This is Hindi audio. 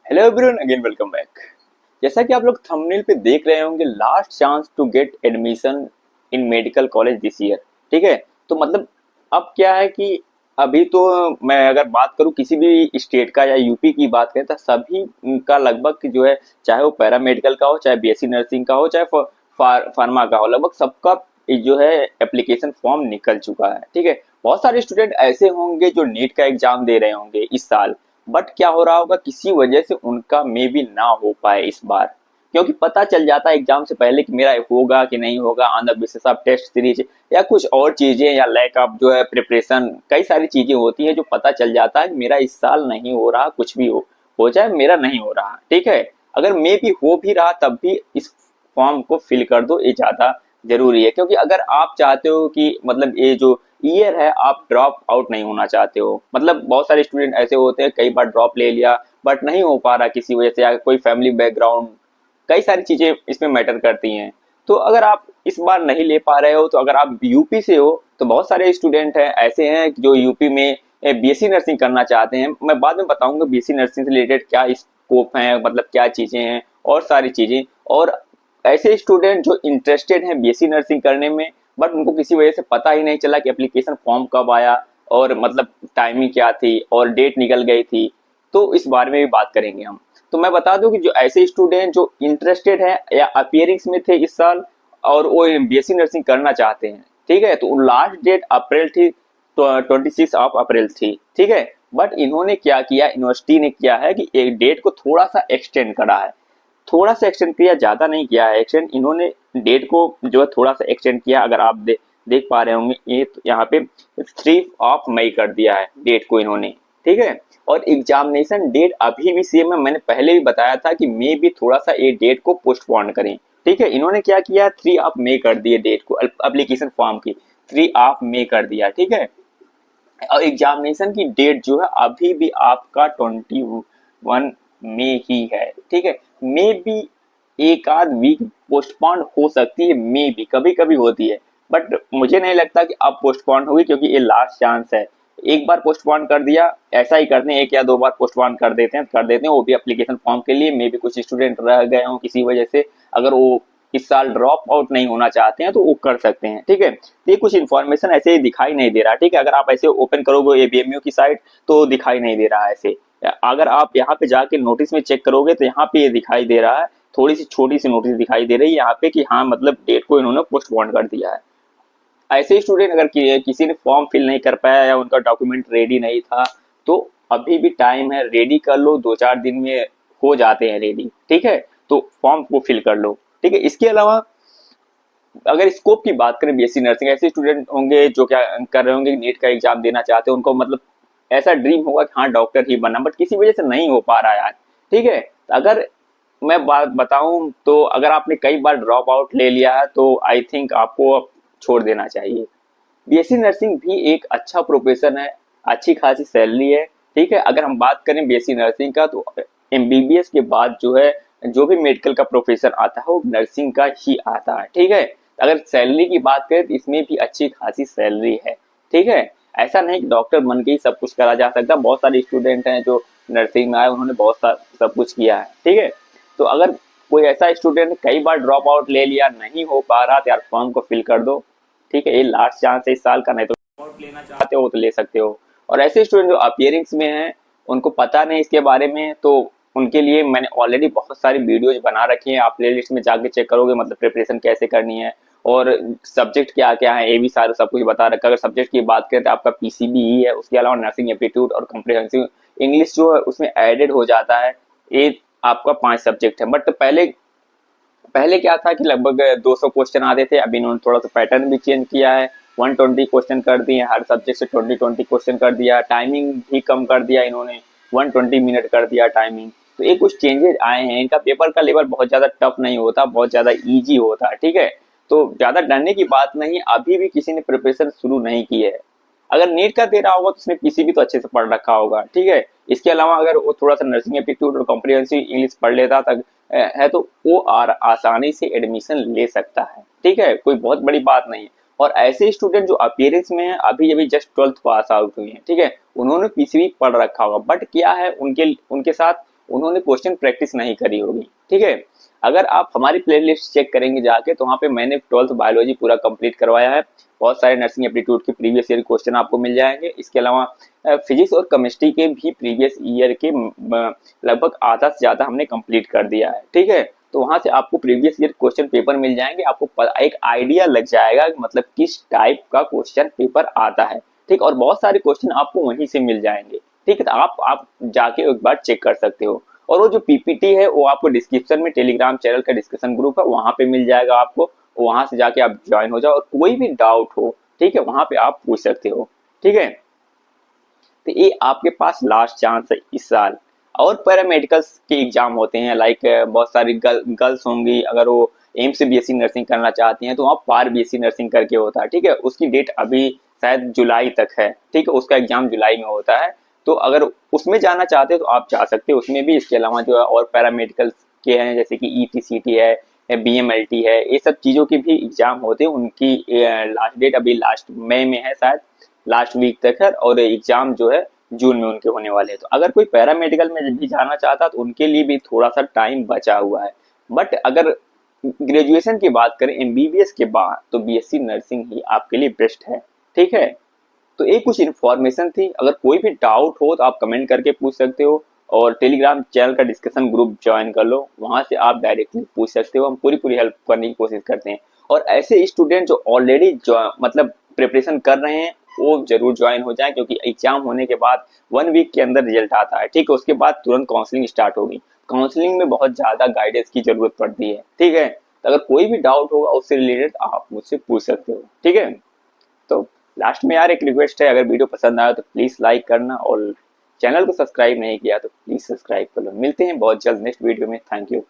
Hello everyone, again welcome back. जैसा कि आप लोग थंबनेल पे देख रहे होंगे, last chance to get admission in medical college this year. ठीक है, तो मतलब अब क्या है कि अभी तो मैं अगर बात करूं किसी भी स्टेट का या यूपी की बात करें तो सभी का लगभग जो है, चाहे वो पैरामेडिकल का हो, चाहे बीएससी नर्सिंग का हो, चाहे फार्मा का हो, लगभग सबका जो है एप्लीकेशन फॉर्म निकल चुका है। ठीक है, बहुत सारे स्टूडेंट ऐसे होंगे जो नीट का एग्जाम दे रहे होंगे इस साल, बट क्या हो रहा होगा, किसी वजह से उनका मे बी ना हो पाए इस बार, क्योंकि पता चल जाता है एग्जाम से पहले कि मेरा होगा कि नहीं होगा, on the basis of test series या कुछ और चीजें, या लैक ऑफ जो है प्रिपरेशन, कई सारी चीजें होती है जो पता चल जाता है मेरा इस साल नहीं हो रहा, कुछ भी हो जाए मेरा नहीं हो रहा। ठीक है, अगर मे भी हो भी रहा तब भी इस फॉर्म को फिल कर दो, ये ज्यादा जरूरी है। क्योंकि अगर आप चाहते हो कि मतलब ये जो ईयर है आप ड्रॉप आउट नहीं होना चाहते हो, मतलब बहुत सारे स्टूडेंट ऐसे होते हैं कई बार ड्रॉप ले लिया बट नहीं हो पा रहा किसी वजह से, या कोई फैमिली बैकग्राउंड, कई सारी चीजें इसमें मैटर करती हैं। तो अगर आप इस बार नहीं ले पा रहे हो, तो अगर आप यूपी से हो तो बहुत सारे स्टूडेंट हैं ऐसे हैं जो यूपी में बीएससी नर्सिंग करना चाहते हैं। मैं बाद में बताऊंगा बीएससी नर्सिंग से रिलेटेड क्या स्कोप है, मतलब क्या चीजें हैं और सारी चीजें। और ऐसे स्टूडेंट जो इंटरेस्टेड हैं बीएससी नर्सिंग करने में, बट उनको किसी वजह से पता ही नहीं चला कि एप्लीकेशन फॉर्म कब आया और मतलब टाइमिंग क्या थी और डेट निकल गई थी, तो इस बारे में भी बात करेंगे हम। तो मैं बता दूं कि जो ऐसे स्टूडेंट जो इंटरेस्टेड हैं या अपियरिंग्स में थे इस साल और वो बीएससी नर्सिंग करना चाहते हैं, ठीक है, तो लास्ट डेट अप्रैल थी, 26 अप्रैल थी। ठीक है, बट इन्होंने क्या किया, यूनिवर्सिटी ने किया है कि एक डेट को थोड़ा सा एक्सटेंड करा है, थोड़ा सा एक्सटेंड किया, ज्यादा नहीं किया है एक्सटेंड इन्होंने, डेट को जो है थोड़ा सा एक्सटेंड किया। अगर आप देख पा रहे होंगे ये तो यहाँ पे 3 मई कर दिया है डेट को इन्होंने। ठीक है, और एग्जामिनेशन डेट अभी भी सेम है, मैंने पहले भी बताया था कि मे भी थोड़ा सा ये डेट को पोस्टपोन करें। ठीक है, इन्होंने क्या किया, 3 मई कर दिए डेट को, एप्लीकेशन फॉर्म की 3 मई कर दिया। ठीक है, और एग्जामिनेशन की डेट जो है अभी भी आपका 21 मई ही है। ठीक है, मे बी एक आध वीक पोस्टपोन हो सकती है, मे बी कभी कभी होती है, बट मुझे नहीं लगता कि अब पोस्टपोन होगी, क्योंकि ये लास्ट चांस है। एक बार पोस्टपोन कर दिया, ऐसा ही करते हैं, एक या दो बार पोस्टपोन कर देते हैं, वो भी एप्लीकेशन फॉर्म के लिए। मे बी कुछ स्टूडेंट रह गए हों किसी वजह से, अगर वो इस साल ड्रॉप आउट नहीं होना चाहते हैं तो वो कर सकते हैं। ठीक है, तो ये कुछ इन्फॉर्मेशन ऐसे ही दिखाई नहीं दे रहा। ठीक है, अगर आप ऐसे ओपन करोगे एबीएमयू की साइट तो दिखाई नहीं दे रहा है ऐसे। अगर आप यहाँ पे जाके नोटिस में चेक करोगे तो यहाँ पे ये दिखाई दे रहा है, थोड़ी सी छोटी सी नोटिस दिखाई दे रही है यहाँ पे कि हाँ मतलब डेट को इन्होंने पोस्टपोन कर दिया है। ऐसे स्टूडेंट अगर किसी ने फॉर्म फिल नहीं कर पाया या उनका डॉक्यूमेंट रेडी नहीं था, तो अभी भी टाइम है, रेडी कर लो, 2-4 दिन में हो जाते हैं रेडी। ठीक है, तो फॉर्म को फिल कर लो। ठीक है, इसके अलावा अगर स्कोप की बात करें बीएससी नर्सिंग, ऐसे स्टूडेंट होंगे जो क्या कर रहे होंगे, नीट का एग्जाम देना चाहते हैं, उनको मतलब ऐसा ड्रीम होगा कि हाँ डॉक्टर ही बनना, बट किसी वजह से नहीं हो पा रहा है यार। ठीक है, अगर मैं बात बताऊं तो अगर आपने कई बार ड्रॉप आउट ले लिया है तो आई थिंक आपको अब छोड़ देना चाहिए। बीएससी नर्सिंग भी एक अच्छा प्रोफेशन है, अच्छी खासी सैलरी है। ठीक है, अगर हम बात करें बीएससी नर्सिंग का तो एमबीबीएस के बाद जो है जो भी मेडिकल का प्रोफेशन आता है वो नर्सिंग का ही आता है। ठीक है, अगर सैलरी की बात करें तो इसमें भी अच्छी खासी सैलरी है। ठीक है, ऐसा नहीं कि डॉक्टर बन के ही सब कुछ करा जा सकता, बहुत सारे स्टूडेंट हैं जो नर्सिंग में आए, उन्होंने बहुत सब कुछ किया है। ठीक है, तो अगर कोई ऐसा स्टूडेंट कई बार ड्रॉप आउट ले लिया, नहीं हो पा रहा, तो यार फॉर्म को फिल कर दो। ठीक है, ये लास्ट चांस है इस साल का, नहीं तो आउट लेना चाहते हो तो ले सकते हो। और ऐसे स्टूडेंट जो अपियरिंग्स में हैं, उनको पता नहीं इसके बारे में, तो उनके लिए मैंने ऑलरेडी बहुत सारी वीडियोज बना रखी हैं, आप प्ले लिस्ट में जाके चेक करोगे, मतलब प्रिपरेशन कैसे करनी है और सब्जेक्ट क्या क्या है, ये भी सारा सब कुछ बता रखा है। अगर सब्जेक्ट की बात करें तो आपका पीसीबी ही है, उसके अलावा नर्सिंग एप्टीट्यूड और कॉम्प्रिहेंसिव इंग्लिश जो है उसमें एडेड हो जाता है। ये आपका 5 सब्जेक्ट है, बट पहले पहले क्या था कि लगभग 200 क्वेश्चन आते थे, अभी इन्होंने थोड़ा सा पैटर्न भी चेंज किया है, 120 क्वेश्चन कर दिए, हर सब्जेक्ट से 20-20 क्वेश्चन कर दिया, टाइमिंग भी कम कर दिया इन्होंने, 120 मिनट कर दिया टाइमिंग। तो ये कुछ चेंजेस आए हैं, इनका पेपर का लेवल बहुत ज्यादा टफ नहीं होता, बहुत ज्यादा ईजी होता है। ठीक है, तो ज्यादा डरने की बात नहीं, अभी भी किसी ने प्रिपरेशन शुरू नहीं की है। अगर नीट का दे रहा होगा तो उसने पीसीबी तो अच्छे से पढ़ रखा होगा। ठीक है, इसके अलावा अगर वो थोड़ा सा नर्सिंग एप्टीट्यूड और कॉम्प्रिहेंसिव इंग्लिश पढ़ लेता तक है तो वो आसानी से एडमिशन ले सकता है। ठीक है, कोई बहुत बड़ी बात नहीं है। और ऐसे स्टूडेंट जो अपीयरेंस में है, अभी अभी जस्ट 12th पास आउट हुए हैं, ठीक है, उन्होंने पीसीबी पढ़ रखा होगा, बट क्या है उनके उनके साथ उन्होंने क्वेश्चन प्रैक्टिस नहीं करी होगी। ठीक है, अगर आप हमारी प्लेलिस्ट चेक करेंगे जाके तो वहाँ पे मैंने 12th बायोलॉजी पूरा कंप्लीट करवाया है। बहुत सारे नर्सिंग एप्टीट्यूड के प्रीवियस ईयर क्वेश्चन आपको मिल जाएंगे। इसके अलावा फिजिक्स और केमिस्ट्री के भी प्रीवियस ईयर के लगभग आधा से ज्यादा हमने कंप्लीट कर दिया है। ठीक है, तो वहां से आपको प्रीवियस ईयर क्वेश्चन पेपर मिल जाएंगे, आपको एक आइडिया लग जाएगा मतलब किस टाइप का क्वेश्चन पेपर आता है। ठीक, और बहुत सारे क्वेश्चन आपको वहीं से मिल जाएंगे। ठीक है, तो आप जाके एक बार चेक कर सकते हो। और वो जो पीपीटी है वो आपको डिस्क्रिप्शन में टेलीग्राम चैनल का डिस्कशन ग्रुप है, वहां पे मिल जाएगा आपको। वहां से जाके आप ज्वाइन हो जाओ और कोई भी डाउट हो, ठीक है, वहां पे आप पूछ सकते हो। ठीक है, तो ये आपके पास लास्ट चांस है इस साल। और पैरामेडिकल्स के एग्जाम होते हैं, लाइक बहुत सारी गर्ल्स होंगी, अगर वो एम से बीएससी नर्सिंग करना चाहती हैं तो वहाँ पार बीएससी नर्सिंग करके होता है। ठीक है, उसकी डेट अभी शायद जुलाई तक है। ठीक है, उसका एग्जाम जुलाई में होता है, तो अगर उसमें जाना चाहते हो तो आप जा सकते हो उसमें भी। इसके अलावा जो है और पैरामेडिकल के हैं जैसे कि ईटीसीटी है, बीएमएलटी है, ये सब चीज़ों के भी एग्जाम होते हैं। उनकी लास्ट डेट अभी लास्ट मई में है शायद, लास्ट वीक तक है, और एग्जाम जो है जून में उनके होने वाले हैं। तो अगर कोई पैरामेडिकल में भी जाना चाहता तो उनके लिए भी थोड़ा सा टाइम बचा हुआ है। बट अगर ग्रेजुएशन की बात करें एमबीबीएस के बाद तो बीएससी नर्सिंग ही आपके लिए बेस्ट है। ठीक है, तो ये कुछ इन्फॉर्मेशन थी। अगर कोई भी डाउट हो तो आप कमेंट करके पूछ सकते हो, और टेलीग्राम चैनल का डिस्कशन ग्रुप ज्वाइन कर लो, वहां से आप डायरेक्टली पूछ सकते हो। हम पूरी पूरी हेल्प करने की कोशिश करते हैं। और ऐसे स्टूडेंट जो ऑलरेडी मतलब प्रिपरेशन कर रहे हैं वो जरूर ज्वाइन हो जाए, क्योंकि एग्जाम होने के बाद 1 वीक के अंदर रिजल्ट आता है। ठीक है, उसके बाद तुरंत काउंसलिंग स्टार्ट होगी। काउंसलिंग में बहुत ज्यादा गाइडेंस की जरूरत पड़ती है। ठीक है, तो अगर कोई भी डाउट होगा उससे रिलेटेड आप मुझसे पूछ सकते हो। ठीक है, तो लास्ट में यार एक रिक्वेस्ट है, अगर वीडियो पसंद आया तो प्लीज लाइक करना, और चैनल को सब्सक्राइब नहीं किया तो प्लीज सब्सक्राइब कर लो। मिलते हैं बहुत जल्द नेक्स्ट वीडियो में। Thank you.